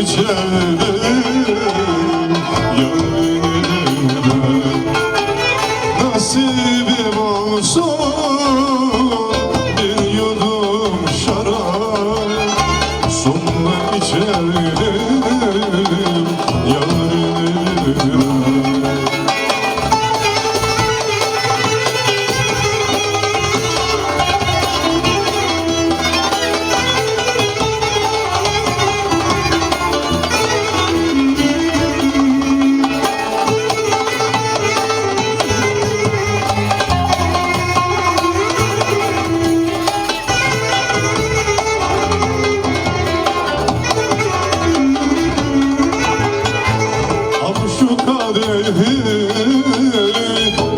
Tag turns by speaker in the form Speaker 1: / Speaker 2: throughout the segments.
Speaker 1: içerim yarine. Nasibim olsun bir yudum şarap, sonra içerim yarine. Şu kadehi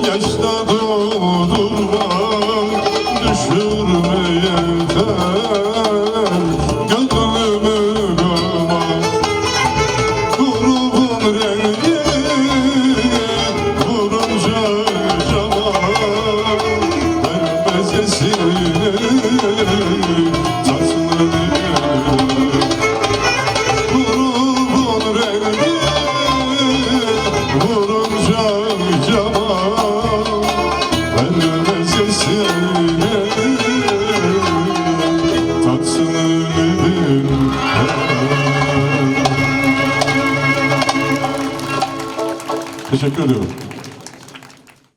Speaker 1: yaşta doldurma, düşürme yeter gönlümü gama. Grubun rengi vurunca cama, vermez esini tatlını. Grubun rengi vurunca cama, vermez esini tatsın ölelim. Teşekkür ediyorum.